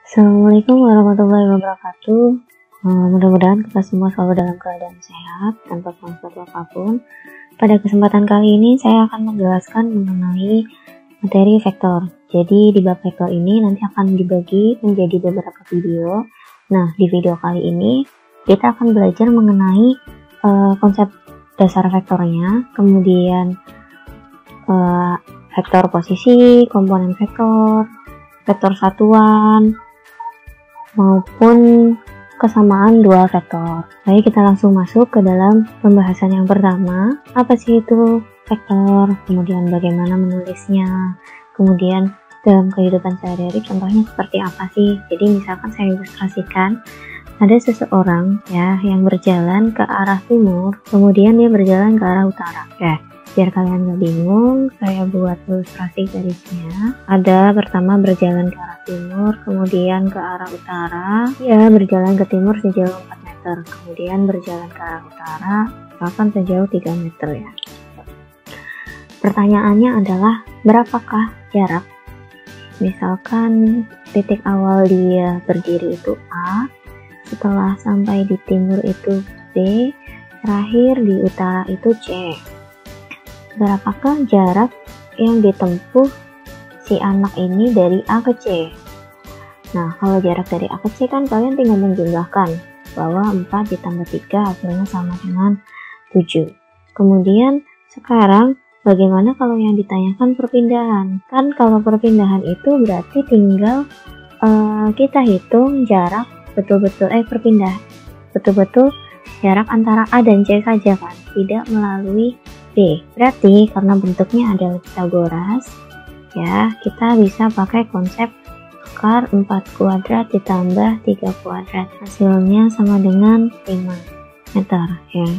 Assalamualaikum warahmatullahi wabarakatuh. Mudah-mudahan kita semua selalu dalam keadaan sehat tanpa suatu apapun. Pada kesempatan kali ini saya akan menjelaskan mengenai materi vektor. Jadi di bab vektor ini nanti akan dibagi menjadi beberapa video. Nah, di video kali ini kita akan belajar mengenai konsep dasar vektornya, kemudian vektor posisi, komponen vektor, vektor satuan, maupun kesamaan dua vektor. Baik, kita langsung masuk ke dalam pembahasan yang pertama. Apa sih itu vektor? Kemudian bagaimana menulisnya? Kemudian dalam kehidupan sehari-hari contohnya seperti apa sih? Jadi misalkan saya ilustrasikan, ada seseorang ya yang berjalan ke arah timur, kemudian dia berjalan ke arah utara. Oke, biar kalian gak bingung, saya buat ilustrasi garisnya. Ada pertama berjalan ke arah timur, kemudian ke arah utara. Ya, berjalan ke timur sejauh 4 meter, kemudian berjalan ke arah utara, bahkan sejauh 3 meter ya. Pertanyaannya adalah, berapakah jarak? Misalkan titik awal dia berdiri itu A, setelah sampai di timur itu B, terakhir di utara itu C. Berapakah jarak yang ditempuh si anak ini dari A ke C? Nah, kalau jarak dari A ke C kan kalian tinggal menjumlahkan bahwa 4 ditambah 3 hasilnya sama dengan 7. Kemudian sekarang bagaimana kalau yang ditanyakan perpindahan? Kan kalau perpindahan itu berarti tinggal kita hitung jarak betul-betul jarak antara A dan C saja kan, tidak melalui B. Berarti karena bentuknya adalah Pitagoras ya, kita bisa pakai konsep akar 4 kuadrat ditambah 3 kuadrat, hasilnya sama dengan 5 meter ya.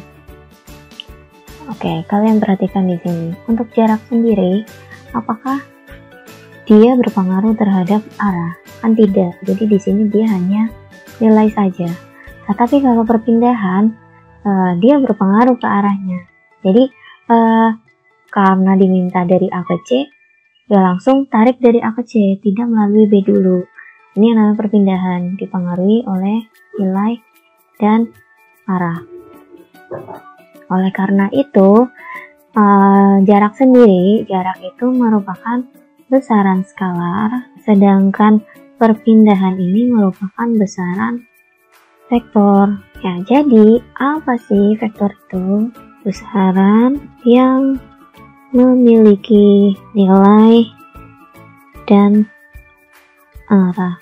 Oke, kalian perhatikan di sini. Untuk jarak sendiri, apakah dia berpengaruh terhadap arah? Kan tidak. Jadi di sini dia hanya nilai saja. Tetapi kalau perpindahan, dia berpengaruh ke arahnya. Jadi karena diminta dari A ke C, ya langsung tarik dari A ke C, tidak melalui B dulu. Ini yang namanya perpindahan, dipengaruhi oleh nilai dan arah. Oleh karena itu, jarak sendiri, jarak itu merupakan besaran skalar, sedangkan perpindahan ini merupakan besaran vektor. Ya, jadi apa sih vektor itu? Besaran yang memiliki nilai dan arah.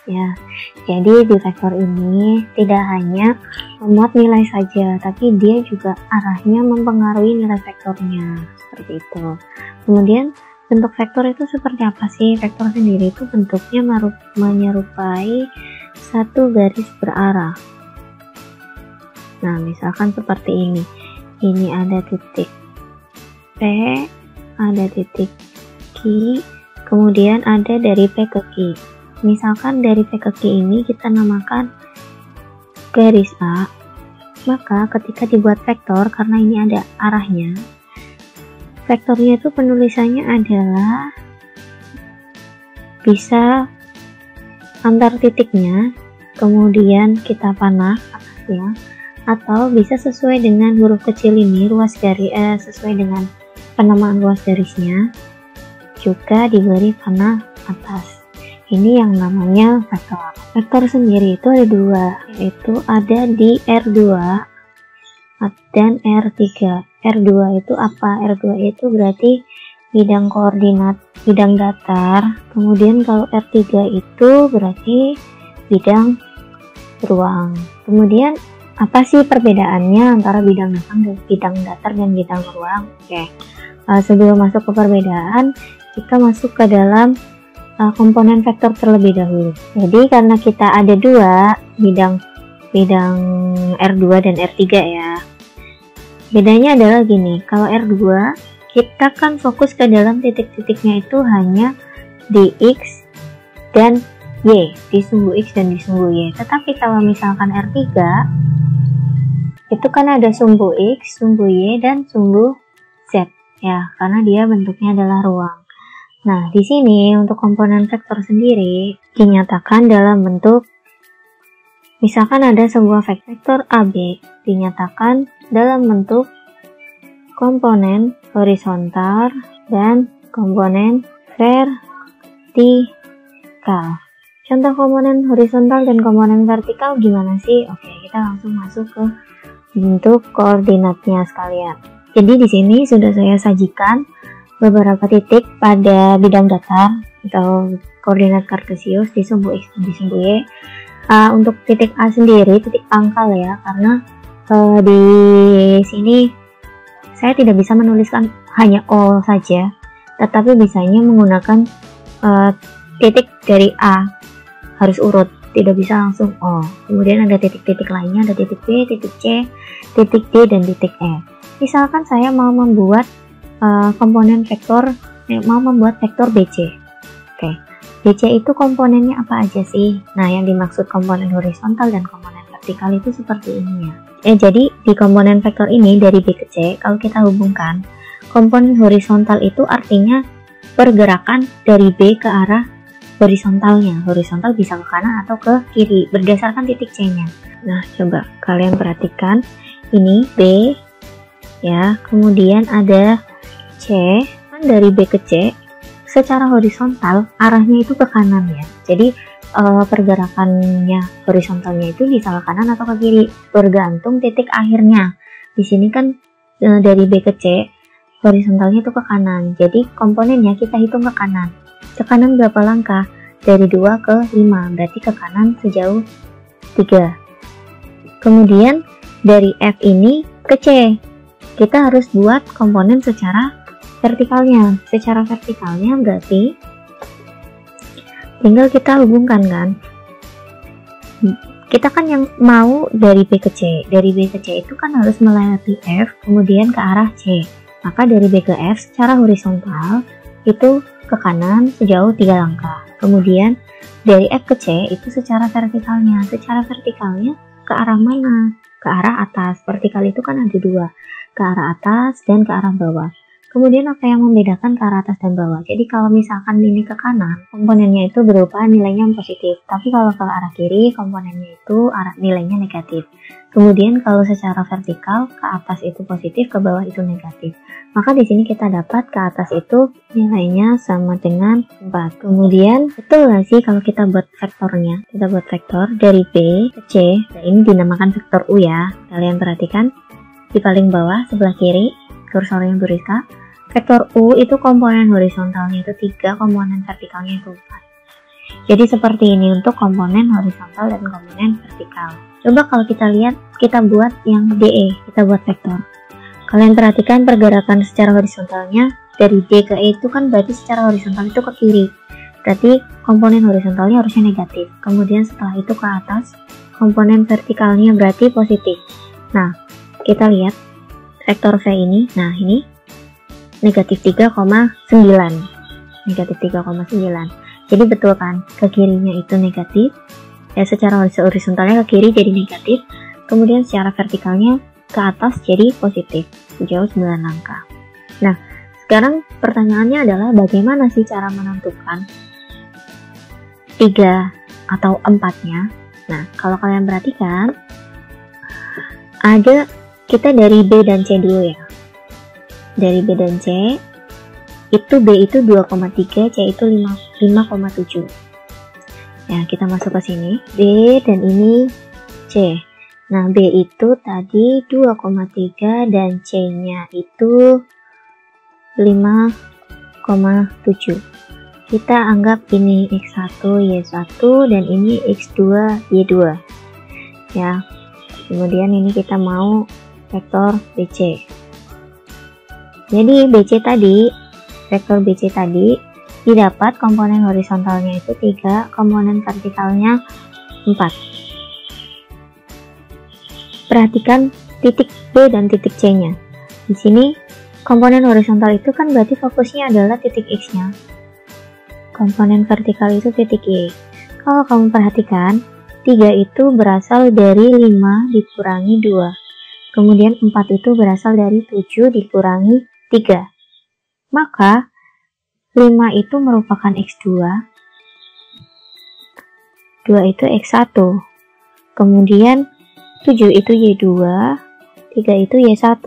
Ya, jadi di vektor ini tidak hanya memuat nilai saja, tapi dia juga arahnya mempengaruhi nilai vektornya. Seperti itu. Kemudian bentuk vektor itu seperti apa sih? Vektor sendiri itu bentuknya menyerupai satu garis berarah. Nah, misalkan seperti ini. Ini ada titik P, ada titik Q, kemudian ada dari P ke Q. Misalkan dari P ke Q ini kita namakan garis A, maka ketika dibuat vektor, karena ini ada arahnya, vektornya itu penulisannya adalah bisa antar titiknya, kemudian kita panah atasnya, atau bisa sesuai dengan huruf kecil ini, ruas garis sesuai dengan penamaan ruas garisnya, juga diberi panah atas. Ini yang namanya vektor. Vektor sendiri itu ada dua, yaitu ada di R2 dan R3. R2 itu apa? R2 itu berarti bidang koordinat, bidang datar. Kemudian kalau R3 itu berarti bidang ruang. Kemudian apa sih perbedaannya antara bidang datar dan bidang ruang? Oke. Sebelum masuk ke perbedaan, kita masuk ke dalam komponen vektor terlebih dahulu. Jadi karena kita ada dua bidang R2 dan R3 ya. Bedanya adalah gini, kalau R2 kita kan fokus ke dalam titik-titiknya itu hanya di X dan Y, di sumbu X dan di sumbu Y. Tetapi kalau misalkan R3 itu kan ada sumbu X, sumbu Y, dan sumbu Z ya, karena dia bentuknya adalah ruang. Nah, di sini untuk komponen vektor sendiri dinyatakan dalam bentuk, misalkan ada sebuah vektor AB dinyatakan dalam bentuk komponen horizontal dan komponen vertikal. Contoh komponen horizontal dan komponen vertikal gimana sih? Oke, kita langsung masuk ke bentuk koordinatnya sekalian. Jadi di sini sudah saya sajikan beberapa titik pada bidang datar atau koordinat kartesius di sumbu X dan di sumbu Y. Untuk titik A sendiri, titik pangkal ya, karena di sini saya tidak bisa menuliskan hanya O saja, tetapi bisanya menggunakan titik dari A, harus urut, tidak bisa langsung O. Kemudian ada titik-titik lainnya, ada titik B, titik C, titik D, dan titik E. Misalkan saya mau membuat komponen vektor, mau membuat vektor BC. Oke, BC itu komponennya apa aja sih? Nah, yang dimaksud komponen horizontal dan komponen vertikal itu seperti ini ya. Jadi di komponen vektor ini dari B ke C, kalau kita hubungkan, komponen horizontal itu artinya pergerakan dari B ke arah horizontalnya. Horizontal bisa ke kanan atau ke kiri berdasarkan titik C-nya. Nah, coba kalian perhatikan, ini B ya, kemudian ada C, kan dari B ke C secara horizontal arahnya itu ke kanan ya. Jadi pergerakannya horizontalnya itu bisa ke kanan atau ke kiri bergantung titik akhirnya. Di sini kan dari B ke C horizontalnya itu ke kanan. Jadi komponennya kita hitung ke kanan. Ke kanan berapa langkah? Dari 2 ke 5, berarti ke kanan sejauh 3. Kemudian dari F ini ke C, kita harus buat komponen secara vertikalnya. Secara vertikalnya berarti tinggal kita hubungkan kan. Kita kan yang mau dari B ke C. Dari B ke C itu kan harus melewati F, kemudian ke arah C. Maka dari B ke F secara horizontal itu ke kanan sejauh 3 langkah. Kemudian dari F ke C itu secara vertikalnya. Secara vertikalnya ke arah mana? Ke arah atas. Vertikal itu kan ada 2. Ke arah atas dan ke arah bawah. Kemudian apa yang membedakan ke arah atas dan bawah? Jadi kalau misalkan ini ke kanan, komponennya itu berupa nilainya positif. Tapi kalau ke arah kiri, komponennya itu nilainya negatif. Kemudian kalau secara vertikal, ke atas itu positif, ke bawah itu negatif. Maka di sini kita dapat ke atas itu nilainya sama dengan 4. Kemudian betul nggak sih kalau kita buat vektornya? Kita buat vektor dari B ke C. Nah, ini dinamakan vektor U ya. Kalian perhatikan di paling bawah sebelah kiri, kursornya Bu Rizka. Vektor U itu komponen horizontalnya itu 3, komponen vertikalnya itu 4. Jadi seperti ini untuk komponen horizontal dan komponen vertikal. Coba kalau kita lihat, kita buat yang DE, kita buat vektor. Kalian perhatikan pergerakan secara horizontalnya dari D ke E itu kan berarti secara horizontal itu ke kiri. Berarti komponen horizontalnya harusnya negatif. Kemudian setelah itu ke atas, komponen vertikalnya berarti positif. Nah, kita lihat vektor V ini, nah ini negatif 3,9. Negatif 3,9. Jadi betul kan, ke kirinya itu negatif. Ya, secara horizontalnya ke kiri jadi negatif. Kemudian secara vertikalnya ke atas jadi positif sejauh 9 langkah. Nah, sekarang pertanyaannya adalah bagaimana sih cara menentukan 3 atau 4-nya? Nah, kalau kalian perhatikan, ada kita dari B dan C dulu ya. Dari B dan C, itu B itu 2,3, C itu 5,7. Ya, kita masuk ke sini. B dan ini C. Nah, B itu tadi 2,3 dan C-nya itu 5,7. Kita anggap ini X1, Y1 dan ini X2, Y2. Ya. Kemudian ini kita mau vektor BC. Jadi BC tadi, vektor BC tadi didapat komponen horizontalnya itu 3, komponen vertikalnya 4. Perhatikan titik B dan titik C-nya. Di sini komponen horizontal itu kan berarti fokusnya adalah titik X-nya. Komponen vertikal itu titik Y. Kalau kamu perhatikan, 3 itu berasal dari 5 dikurangi 2. Kemudian 4 itu berasal dari 7 dikurangi 3. Maka 5 itu merupakan X2, 2 itu X1, kemudian 7 itu Y2, 3 itu Y1.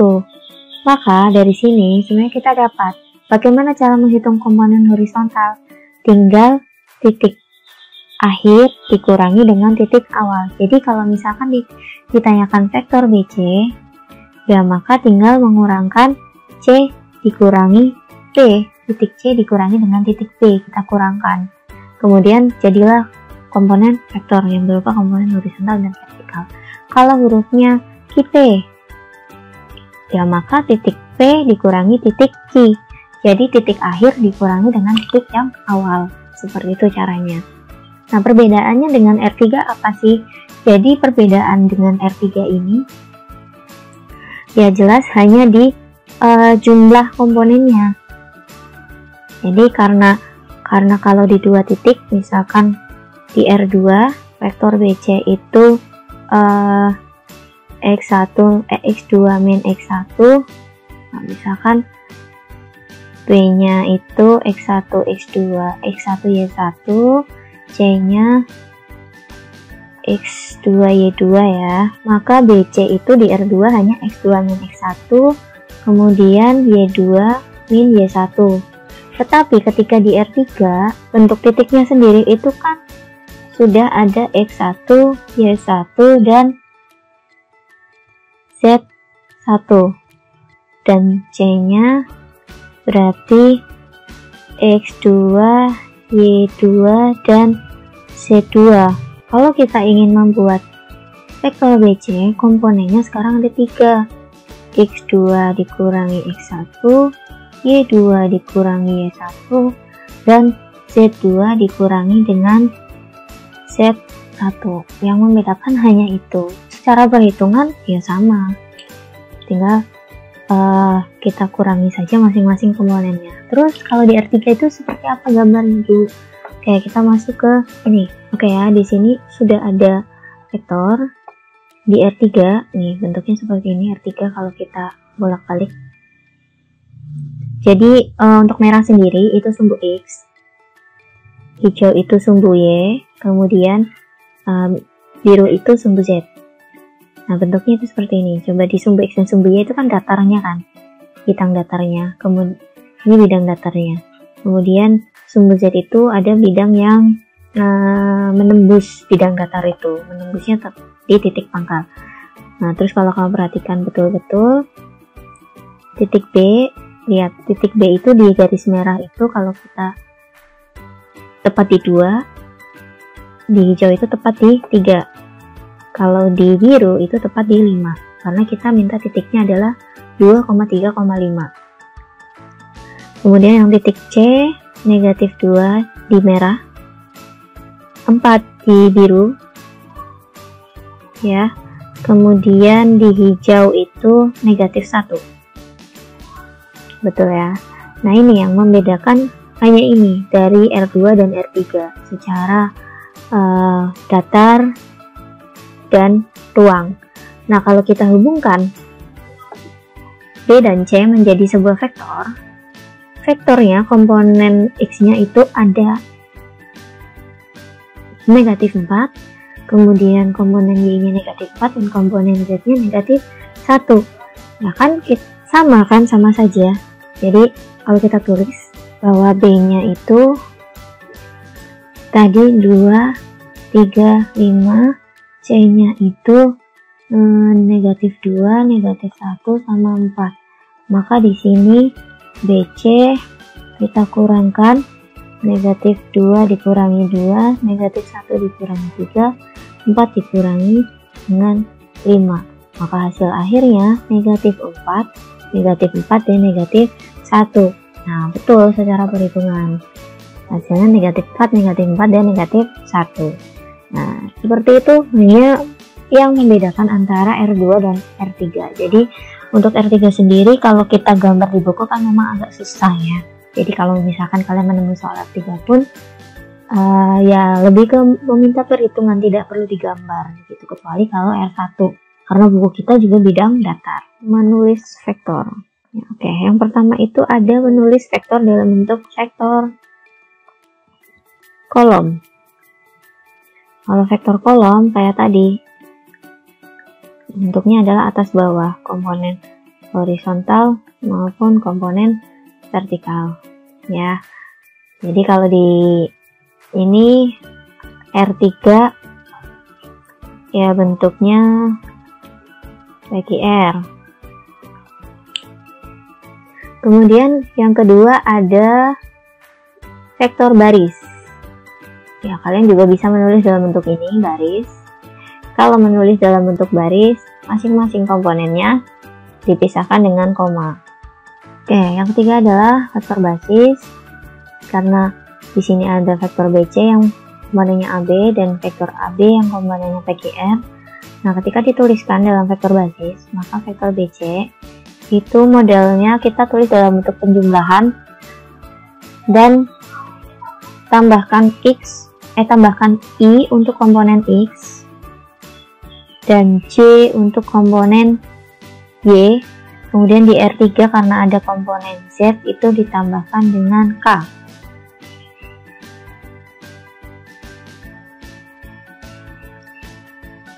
Maka dari sini sebenarnya kita dapat bagaimana cara menghitung komponen horizontal. Tinggal titik akhir dikurangi dengan titik awal. Jadi kalau misalkan ditanyakan vektor BC, ya maka tinggal mengurangkan C dikurangi P, titik C dikurangi dengan titik P, kita kurangkan. Kemudian jadilah komponen vektor yang berupa komponen horizontal dan vertikal. Kalau hurufnya Q, ya maka titik P dikurangi titik Q. Jadi titik akhir dikurangi dengan titik yang awal. Seperti itu caranya. Nah, perbedaannya dengan R3 apa sih? Jadi perbedaan dengan R3 ini ya jelas hanya di jumlah komponennya. Jadi karena kalau di dua titik, misalkan di R2 vektor BC itu X2 min X1, nah, misalkan B-nya itu X1 X2 X1 Y1, C-nya X2 Y2 ya, maka BC itu di R2 hanya X2 min X1, kemudian Y2 min Y1. Tetapi ketika di R3 bentuk titiknya sendiri itu kan sudah ada X1, Y1 dan Z1, dan C-nya berarti X2, Y2 dan Z2. Kalau kita ingin membuat vektor BC, komponennya sekarang ada 3. X2 dikurangi X1, Y2 dikurangi Y1, dan Z2 dikurangi dengan Z1. Yang membedakan hanya itu. Secara perhitungan ya sama, tinggal kita kurangi saja masing-masing komponennya. Terus kalau di R3 itu seperti apa gambarnya dulu? Oke, kita masuk ke ini. Oke ya, di sini sudah ada vektor. Di R3 nih bentuknya seperti ini. R3 kalau kita bolak-balik. Jadi untuk merah sendiri itu sumbu X, hijau itu sumbu Y, kemudian biru itu sumbu Z. Nah, bentuknya itu seperti ini. Coba di sumbu X dan sumbu Y itu kan datarnya kan, bidang datarnya. Kemudian ini bidang datarnya. Kemudian sumbu Z itu ada bidang yang menembus bidang datar itu, menembusnya di titik pangkal. Nah, terus kalau kamu perhatikan betul-betul titik B, lihat titik B itu di garis merah itu kalau kita tepat di 2, di hijau itu tepat di 3. Kalau di biru itu tepat di 5, karena kita minta titiknya adalah 2,3,5. Kemudian yang titik C, negatif 2 di merah, 4 di biru, ya. Kemudian di hijau itu negatif 1. Betul ya. Nah, ini yang membedakan hanya ini dari R2 dan R3 secara datar dan ruang. Nah, kalau kita hubungkan B dan C menjadi sebuah vektor, vektornya komponen X-nya itu ada negatif 4, kemudian komponen Y-nya negatif 4, dan komponen Z-nya negatif 1. Nah, kan sama kan, sama saja. Jadi kalau kita tulis bahwa B-nya itu tadi 2, 3, 5, C-nya itu negatif 2, negatif 1, sama 4. Maka di sini BC kita kurangkan, negatif 2 dikurangi 2, negatif 1 dikurangi 3, 4 dikurangi dengan 5. Maka hasil akhirnya negatif 4, dan negatif 1. Nah, betul secara perhitungan. Hasilnya negatif 4, dan negatif 1. Nah, seperti itu hanya yang membedakan antara R2 dan R3. Jadi, untuk R3 sendiri kalau kita gambar di buku kan memang agak susah ya. Jadi, kalau misalkan kalian menemui soal R3 pun, ya lebih ke meminta perhitungan, tidak perlu digambar gitu. Kecuali kalau R1. Karena buku kita juga bidang datar, menulis vektor. Ya, oke, yang pertama itu ada menulis vektor dalam bentuk vektor kolom. Kalau vektor kolom kayak tadi, bentuknya adalah atas bawah, komponen horizontal maupun komponen vertikal. Ya, jadi kalau di ini R3 ya bentuknya PQR. Kemudian yang kedua ada vektor baris. Ya, kalian juga bisa menulis dalam bentuk ini, baris. Kalau menulis dalam bentuk baris, masing-masing komponennya dipisahkan dengan koma. Oke, yang ketiga adalah vektor basis. Karena di sini ada vektor BC yang komponennya AB dan vektor AB yang komponennya PQR. Nah, ketika dituliskan dalam vektor basis, maka vektor BC itu modelnya kita tulis dalam bentuk penjumlahan dan tambahkan I untuk komponen X dan J untuk komponen Y. Kemudian di R3 karena ada komponen Z itu ditambahkan dengan K.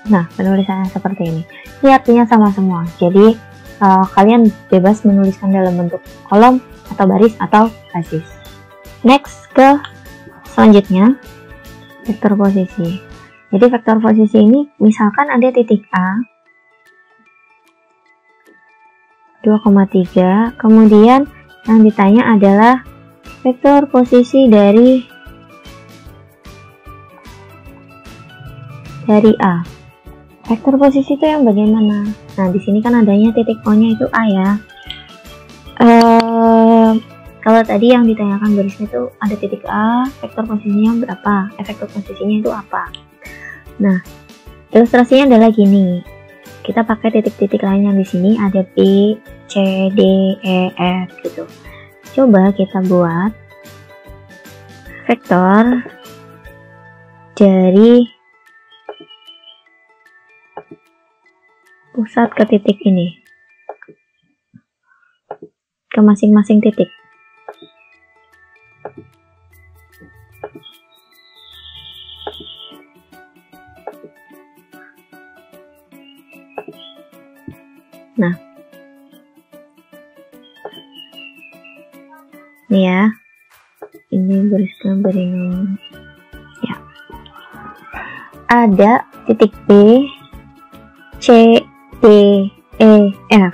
Nah, penulisannya seperti ini. Ini artinya sama semua. Jadi, kalian bebas menuliskan dalam bentuk kolom atau baris atau basis. Next ke selanjutnya, vektor posisi. Jadi, vektor posisi ini misalkan ada titik A 2,3, kemudian yang ditanya adalah vektor posisi dari A. Vektor posisi itu yang bagaimana? Nah, di sini kan adanya titik O-nya itu A ya. Kalau tadi yang ditanyakan barisnya itu ada titik A, vektor posisinya berapa? Vektor posisinya itu apa? Nah, ilustrasinya adalah gini. Kita pakai titik-titik lain yang di sini ada B, C, D, E, F gitu. Coba kita buat vektor dari pusat ke titik ini, ke masing-masing titik. Nah, ini ya, ini beriskan beringan. Ya, ada titik B, C, D, E, F.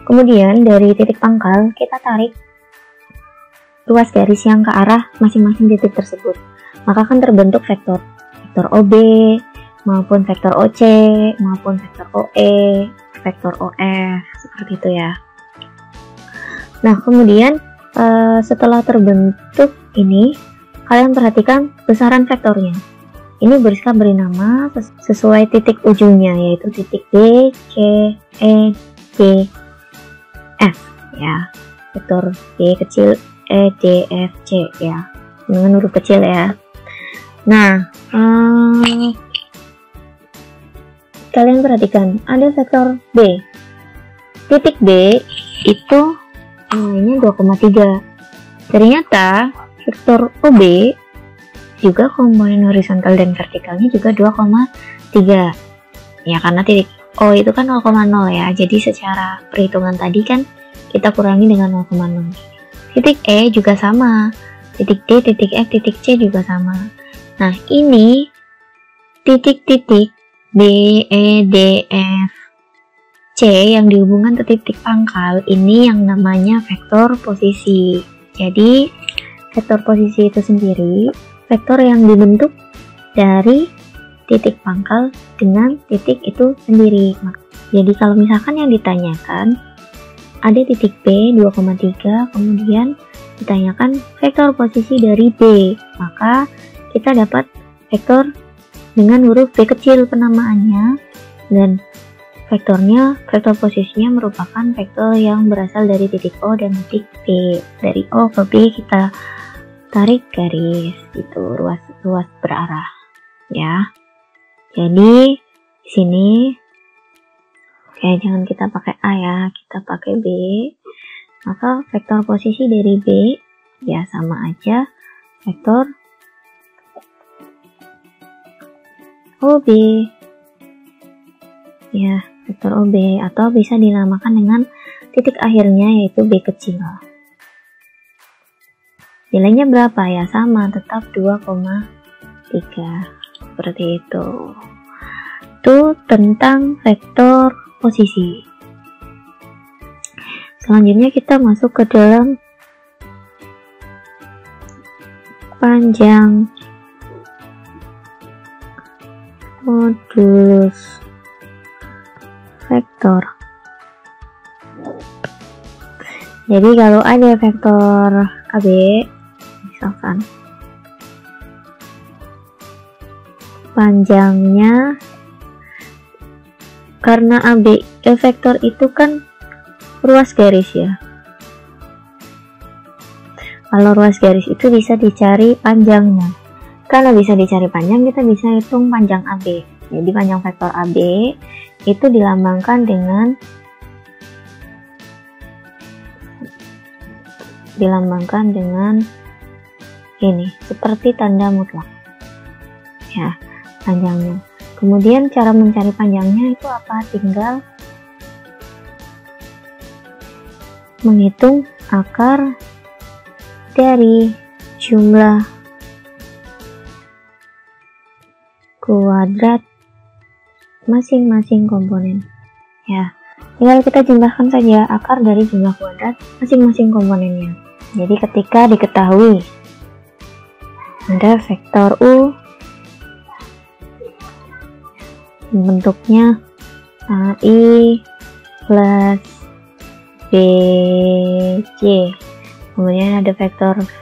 Kemudian dari titik pangkal kita tarik ruas garis yang ke arah masing-masing titik tersebut. Maka akan terbentuk vektor OB maupun vektor OC maupun vektor OE, vektor OF, seperti itu ya. Nah, kemudian setelah terbentuk ini, kalian perhatikan besaran vektornya. Ini beri nama sesuai titik ujungnya, yaitu titik B, C, E, D, F ya. Vektor B kecil, E, D, F, C ya, dengan huruf kecil ya. Nah, kalian perhatikan ada vektor B. Titik B itu nilainya 2,3. Ternyata vektor OB juga komponen horizontal dan vertikalnya juga 2,3 ya, karena titik O itu kan 0,0 ya, jadi secara perhitungan tadi kan kita kurangi dengan 0,0. Titik E juga sama, titik D, titik F, titik C juga sama. Nah, ini titik-titik B, E, D, F, C yang dihubungkan ke titik pangkal ini yang namanya vektor posisi. Jadi vektor posisi itu sendiri vektor yang dibentuk dari titik pangkal dengan titik itu sendiri. Jadi kalau misalkan yang ditanyakan ada titik B 2,3, kemudian ditanyakan vektor posisi dari B, maka kita dapat vektor dengan huruf B kecil penamaannya, dan vektor posisinya merupakan vektor yang berasal dari titik O dan titik B. Dari O ke B kita tarik garis itu ruas berarah ya. Jadi di sini jangan kita pakai A ya, kita pakai B. maka vektor posisi dari B ya sama aja vektor OB. Ya, vektor OB, atau bisa dinamakan dengan titik akhirnya yaitu B kecil. Nilainya berapa ya? Sama, tetap 2,3. Seperti itu. Itu tentang vektor posisi. Selanjutnya kita masuk ke dalam panjang modulus vektor. Jadi kalau ada vektor AB, misalkan panjangnya, karena AB vektor itu kan ruas garis ya. Kalau ruas garis itu bisa dicari panjangnya. Kalau bisa dicari panjang, kita bisa hitung panjang AB. Jadi panjang vektor AB itu dilambangkan dengan ini, seperti tanda mutlak. Ya, panjangnya. Kemudian cara mencari panjangnya itu apa? Tinggal menghitung akar dari jumlah kuadrat masing-masing komponen. Ya, tinggal kita jumlahkan saja akar dari jumlah kuadrat masing-masing komponennya. Jadi ketika diketahui ada vektor U bentuknya AI plus BC, kemudian ada vektor V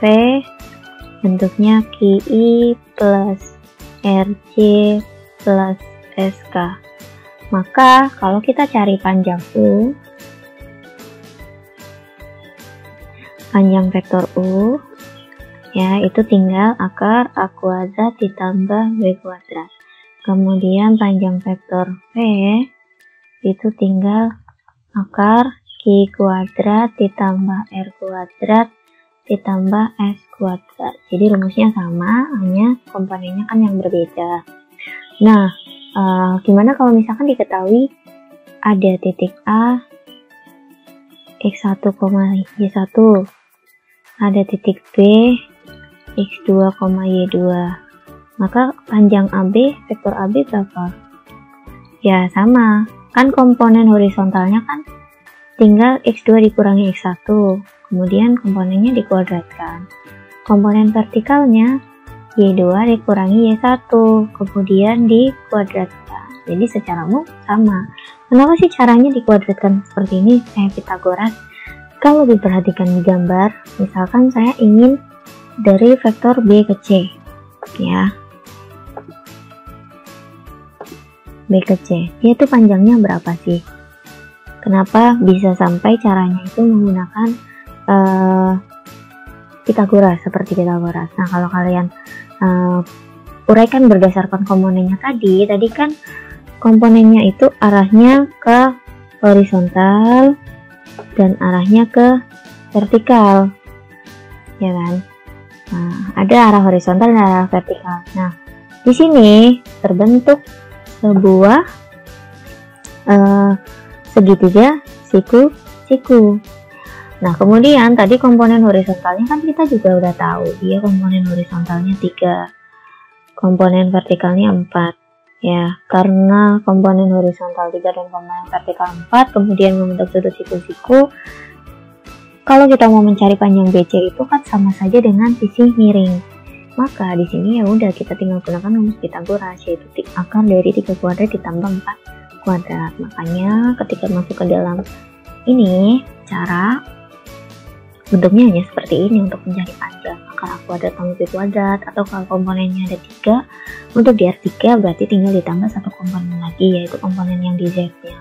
bentuknya QI plus RC plus SK. Maka kalau kita cari panjang U, panjang vektor U ya itu tinggal akar A kuadrat ditambah B kuadrat. Kemudian panjang vektor V itu tinggal akar Q kuadrat ditambah R kuadrat ditambah S kuadrat. Jadi rumusnya sama, hanya komponennya kan yang berbeda. Nah, gimana kalau misalkan diketahui ada titik A x1, y1, ada titik B x2, y2, maka panjang AB, vektor AB berapa? Ya sama, kan komponen horizontalnya kan tinggal x2 dikurangi x1, kemudian komponennya dikuadratkan. Komponen vertikalnya y2 dikurangi y1, kemudian dikuadratkan. Jadi secara umum sama. Kenapa sih caranya dikuadratkan seperti ini? Kayak Pitagoras. Kalau diperhatikan di gambar, misalkan saya ingin dari vektor B ke C, ya. B ke C, dia itu panjangnya berapa sih? Kenapa bisa sampai caranya itu menggunakan Pitagoras, seperti Pitagoras. Nah, kalau kalian uraikan berdasarkan komponennya tadi kan komponennya itu arahnya ke horizontal dan arahnya ke vertikal, ya kan? Nah, ada arah horizontal dan arah vertikal. Nah, di sini terbentuk sebuah segitiga siku. Nah, kemudian tadi komponen horizontalnya kan kita juga udah tahu, dia komponen horizontalnya 3, komponen vertikalnya 4. Ya, karena komponen horizontal 3 dan komponen vertikal 4 kemudian membentuk sudut siku-siku. Kalau kita mau mencari panjang BC itu kan sama saja dengan sisi miring. Maka di sini ya udah kita tinggal gunakan rumus Pitagoras, yaitu akar dari 3 kuadrat ditambah 4 kuadrat. Makanya ketika masuk ke dalam ini cara bentuknya hanya seperti ini untuk mencari panjang akar A kuadrat tambah B kuadrat, atau kalau komponennya ada 3, untuk di R3 berarti tinggal ditambah satu komponen lagi, yaitu komponen yang di Z-nya.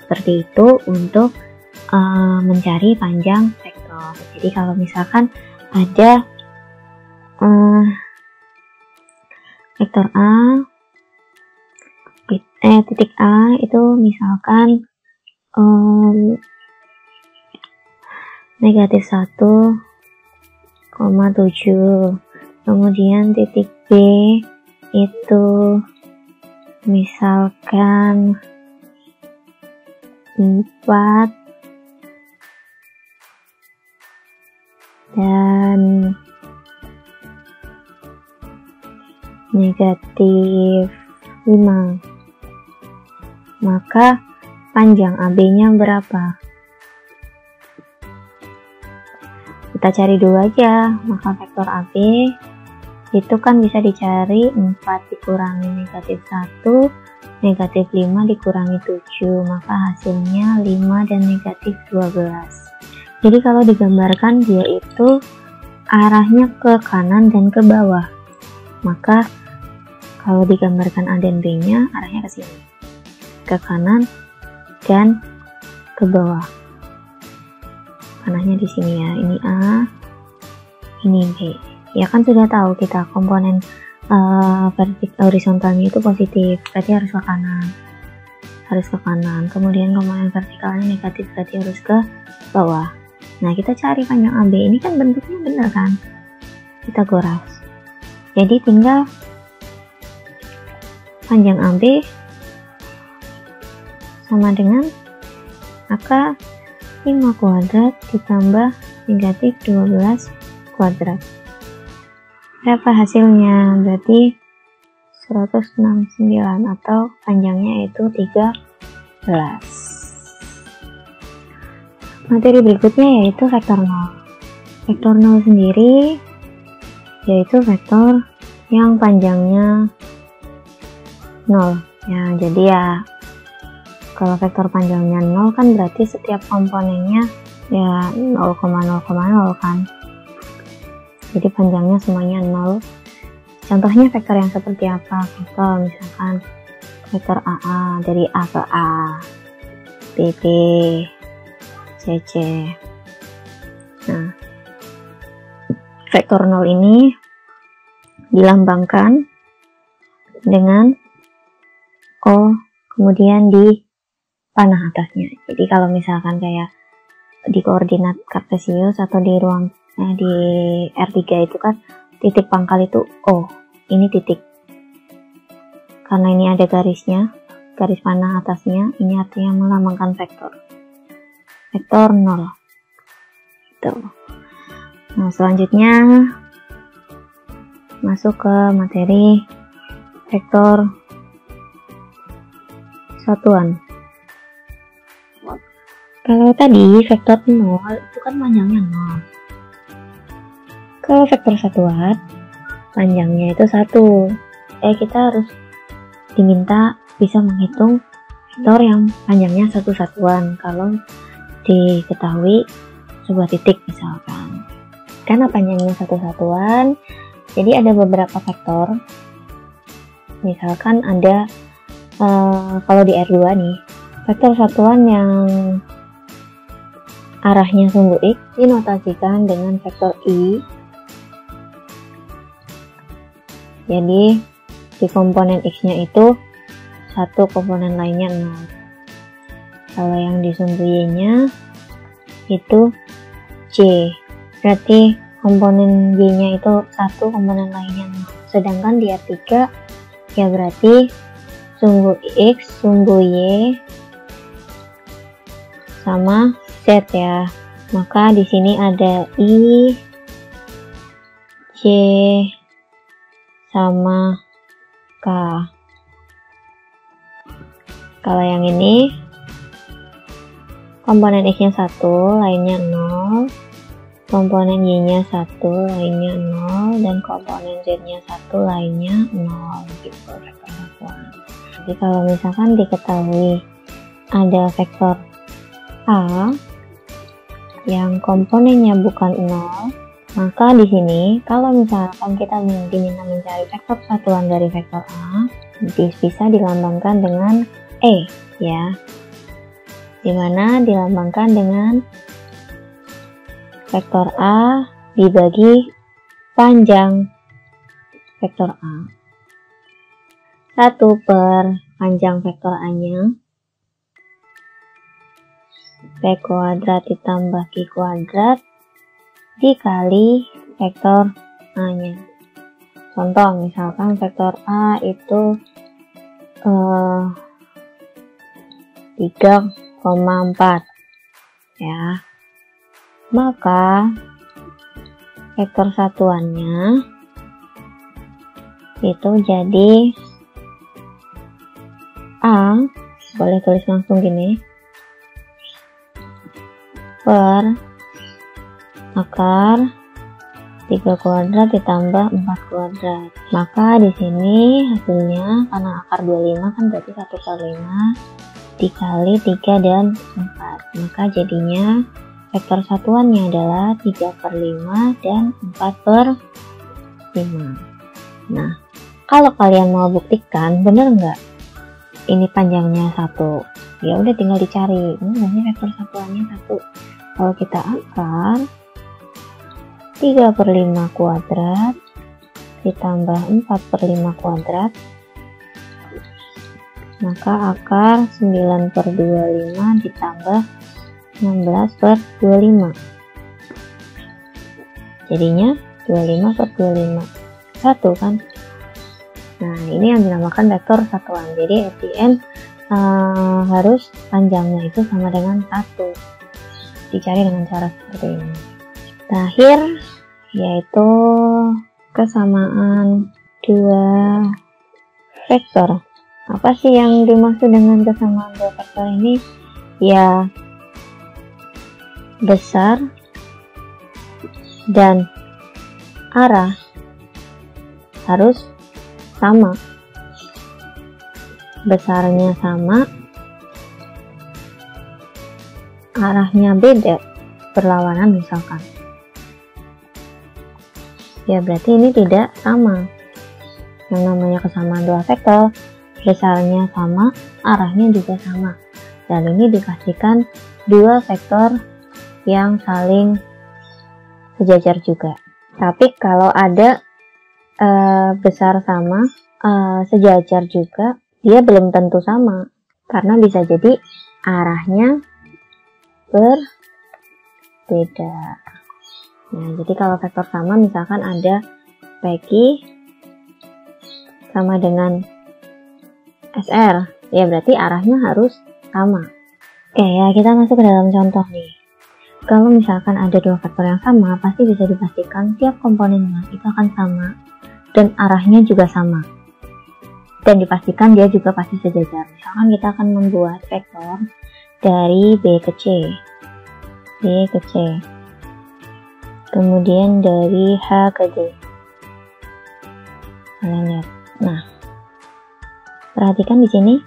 Seperti itu untuk mencari panjang vektor. Jadi kalau misalkan ada vektor A, titik A itu misalkan negatif 1,7. Kemudian titik B itu misalkan 4 dan negatif 5. Maka panjang AB-nya berapa? Kita cari dulu aja. Maka vektor AB itu kan bisa dicari 4 dikurangi negatif 1, negatif 5 dikurangi 7, maka hasilnya 5 dan negatif 12. Jadi kalau digambarkan dia itu arahnya ke kanan dan ke bawah, maka kalau digambarkan A dan B nya arahnya ke sini, ke kanan dan ke bawah. Panahnya di sini ya, ini A, ini B. Ya kan sudah tahu kita komponen horizontalnya itu positif, berarti harus ke kanan. Kemudian komponen vertikalnya negatif, berarti harus ke bawah. Nah, kita cari panjang AB. Ini kan bentuknya benar kan, Pitagoras. Jadi tinggal panjang AB sama dengan angka 5 kuadrat ditambah negatif 12 kuadrat. Berapa hasilnya? Berarti 169 atau panjangnya itu 13. Materi berikutnya yaitu vektor 0. Vektor 0 sendiri yaitu vektor yang panjangnya 0. Ya, jadi ya kalau vektor panjangnya 0 kan berarti setiap komponennya ya 0,0,0 kan. Jadi panjangnya semuanya 0. Contohnya vektor yang seperti apa? Vektor misalkan vektor AA dari A ke A, BB, CC. Nah, vektor 0 ini dilambangkan dengan O, kemudian di panah atasnya. Jadi kalau misalkan kayak di koordinat kartesius atau di ruang di R3 itu kan titik pangkal itu O, ini titik. Karena ini ada garisnya, garis panah atasnya, ini artinya melambangkan vektor. Vektor 0. Gitu. Nah, selanjutnya masuk ke materi vektor satuan. Kalau tadi vektor 0 itu kan panjangnya 0. Kalau vektor satuan panjangnya itu 1. Kita harus diminta bisa menghitung vektor yang panjangnya satu satuan kalau diketahui sebuah titik misalkan. Karena panjangnya satu satuan, jadi ada beberapa vektor. Misalkan ada kalau di R2 nih, vektor satuan yang arahnya sumbu X dinotasikan dengan vektor I. Jadi di komponen X-nya itu satu, komponen lainnya 0. Kalau yang di sumbu Y-nya itu J. Berarti komponen Y-nya itu satu, komponen lainnya 0. Sedangkan di R3 ya berarti sumbu X, sumbu Y sama Z ya. Maka di sini ada I, J sama K. Kalau yang ini komponen X-nya 1, lainnya 0. Komponen Y-nya 1, lainnya 0. Dan komponen Z-nya 1, lainnya 0. Gitu vektor satuan. Jadi kalau misalkan diketahui ada vektor A yang komponennya bukan 0, maka di sini kalau misalkan kita diminta mencari vektor satuan dari vektor A, bisa dilambangkan dengan E ya. Dimana dilambangkan dengan vektor A dibagi panjang vektor A. 1 per panjang vektor A-nya P kuadrat ditambah Q kuadrat dikali vektor A-nya. Contoh, misalkan vektor A itu 3,4 ya. Maka vektor satuannya itu jadi A, boleh tulis langsung gini, per akar 3 kuadrat ditambah 4 kuadrat. Maka di sini hasilnya karena akar 25 kan berarti 1/5 dikali 3 dan 4. Maka jadinya vektor satuannya adalah 3/5 dan 4/5. Nah, kalau kalian mau buktikan bener nggak ini panjangnya 1, ya udah tinggal dicari ini vektor satuannya 1. Kalau kita akar 3/5 kuadrat ditambah 4/5 kuadrat, maka akar 9/25 ditambah 16/25, jadinya 25/25, 1 kan. Nah, ini yang dinamakan vektor satuan. Jadi at the end harus panjangnya itu sama dengan 1. Dicari dengan cara seperti ini. Terakhir yaitu kesamaan dua vektor. Apa sih yang dimaksud dengan kesamaan dua vektor ini? Ya, besar dan arah harus sama. Besarnya sama, arahnya beda, berlawanan misalkan. Ya berarti ini tidak sama. Yang namanya kesamaan dua vektor, besarnya sama, arahnya juga sama. Dan ini dipastikan dua vektor yang saling sejajar juga. Tapi kalau ada besar sama, sejajar juga, dia belum tentu sama. Karena bisa jadi arahnya berbeda. Nah, jadi kalau vektor sama misalkan ada PQ sama dengan SR, ya berarti arahnya harus sama. Oke ya, kita masuk ke dalam contoh nih. Kalau misalkan ada dua vektor yang sama, pasti bisa dipastikan tiap komponennya itu akan sama dan arahnya juga sama. Dan dipastikan dia juga pasti sejajar. Misalkan kita akan membuat vektor dari B ke C. B ke C. Kemudian dari H ke D. Kalian lihat. Nah, perhatikan di sini.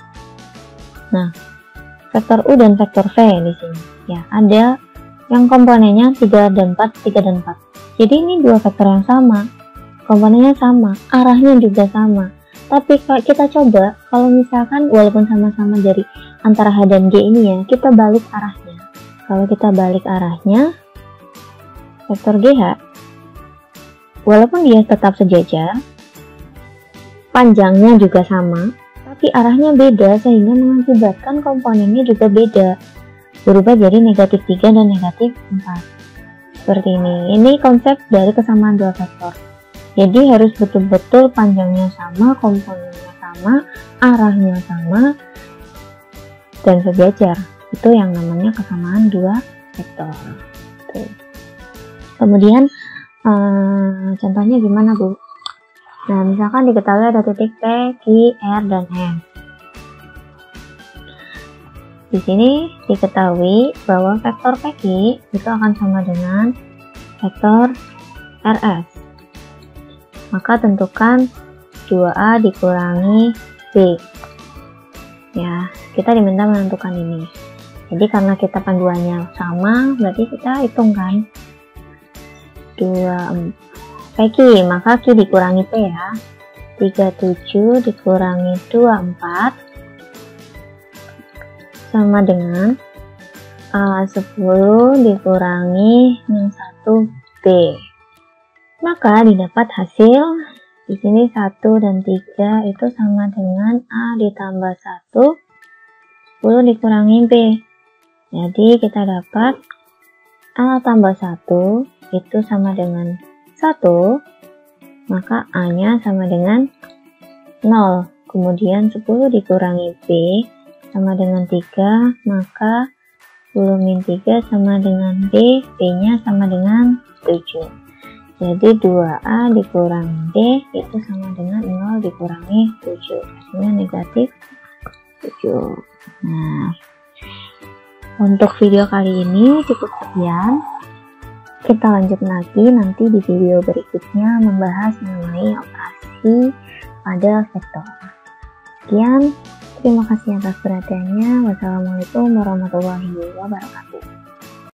Nah, vektor U dan vektor V di sini. Ya, ada yang komponennya 3 dan 4, 3 dan 4. Jadi ini dua vektor yang sama. Komponennya sama, arahnya juga sama. Tapi kalau kita coba, kalau misalkan walaupun sama-sama dari antara H dan G ini ya, kita balik arahnya. Kalau kita balik arahnya, vektor GH, walaupun dia tetap sejajar, panjangnya juga sama, tapi arahnya beda sehingga mengakibatkan komponennya juga beda, berubah jadi negatif 3 dan negatif 4. Seperti ini. Ini konsep dari kesamaan dua vektor. Jadi harus betul-betul panjangnya sama, komponennya sama, arahnya sama, dan sejajar. Itu yang namanya kesamaan dua vektor. Tuh. Kemudian contohnya gimana Bu? Nah, misalkan diketahui ada titik P, Q, R, dan M. Di sini diketahui bahwa vektor PQ itu akan sama dengan vektor RS. Maka tentukan 2A dikurangi B. Ya, kita diminta menentukan ini. Jadi karena kita panduannya sama, berarti kita hitungkan 2 PQ, maka Q dikurangi P ya. 37 dikurangi 24 sama dengan 10 dikurangi 1B. Maka didapat hasil di sini 1 dan 3 itu sama dengan A ditambah 1, 10 dikurangi B. Jadi kita dapat A tambah 1 itu sama dengan 1, maka A-nya sama dengan 0. Kemudian 10 dikurangi B sama dengan 3, maka 10 min 3 sama dengan B, B-nya sama dengan 7. Jadi 2A dikurangi D itu sama dengan 0 dikurangi 7. Hasilnya negatif 7. Nah, untuk video kali ini cukup sekian. Kita lanjut lagi nanti di video berikutnya membahas mengenai operasi pada vektor. Sekian, terima kasih atas perhatiannya. Wassalamualaikum warahmatullahi wabarakatuh.